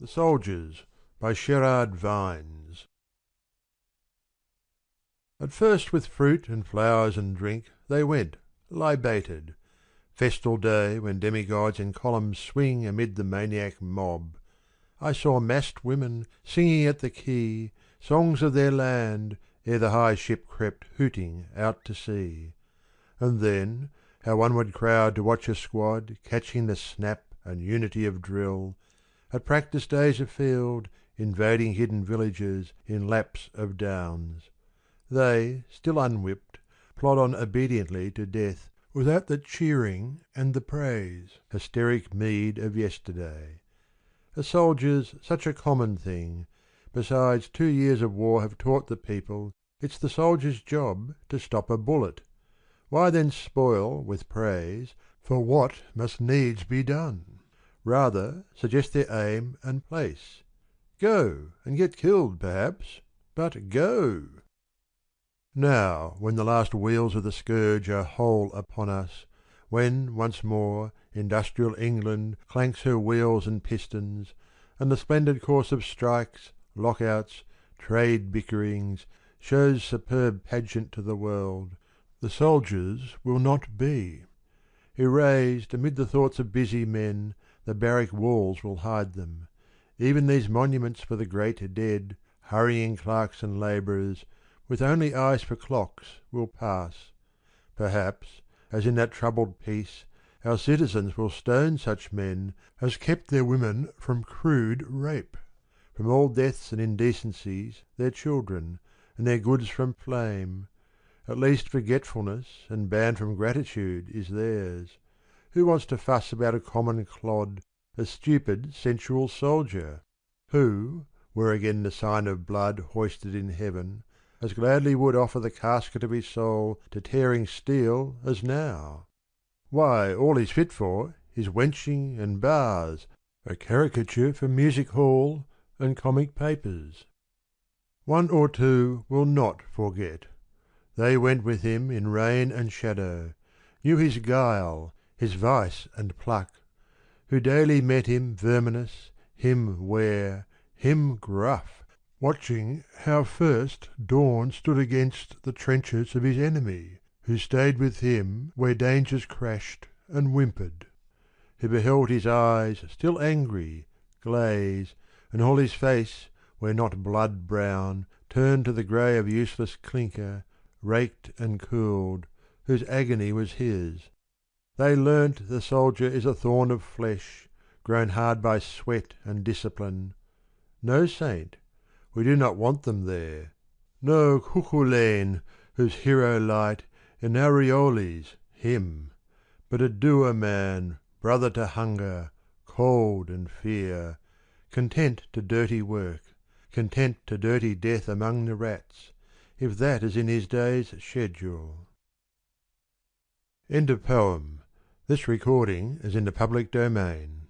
THE SOLDIERS by Sherard Vines. At first with fruit and flowers and drink they went, libated. Festal day when demigods in columns swing amid the maniac mob. I saw massed women singing at the quay songs of their land ere the high ship crept hooting out to sea. And then, how one would crowd to watch a squad catching the snap and unity of drill, at practice days afield, invading hidden villages in laps of downs. They, still unwhipped, plod on obediently to death without the cheering and the praise, hysteric meed of yesterday. A soldier's such a common thing. Besides, 2 years of war have taught the people it's the soldier's job to stop a bullet. Why then spoil with praise for what must needs be done? Rather suggest their aim and place. Go and get killed, perhaps, but go! Now, when the last wheels of the scourge are whole upon us, when, once more, industrial England clanks her wheels and pistons, and the splendid course of strikes, lockouts, trade bickerings, shows superb pageant to the world, the soldiers will not be. Erased amid the thoughts of busy men, the barrack walls will hide them. Even these monuments for the great dead, hurrying clerks and labourers, with only eyes for clocks, will pass. Perhaps, as in that troubled peace, our citizens will stone such men as kept their women from crude rape, from all deaths and indecencies their children, and their goods from flame. At least forgetfulness and ban from gratitude is theirs. Who wants to fuss about a common clod, a stupid sensual soldier? Who, were again the sign of blood hoisted in heaven, as gladly would offer the casket of his soul to tearing steel as now? Why, all he's fit for is wenching and bars, a caricature for music hall and comic papers. One or two will not forget. They went with him in rain and shadow, knew his guile, his vice and pluck, who daily met him verminous, him ware, him gruff, watching how first dawn stood against the trenches of his enemy, who stayed with him where dangers crashed and whimpered, who beheld his eyes still angry, glaze, and all his face, where not blood brown, turned to the grey of useless clinker, raked and cooled, whose agony was his. They learnt the soldier is a thorn of flesh, grown hard by sweat and discipline. No saint, we do not want them there. No Cuchulain, whose hero light enarioles him, but a doer man, brother to hunger, cold and fear, content to dirty work, content to dirty death among the rats, if that is in his day's schedule. End of poem. This recording is in the public domain.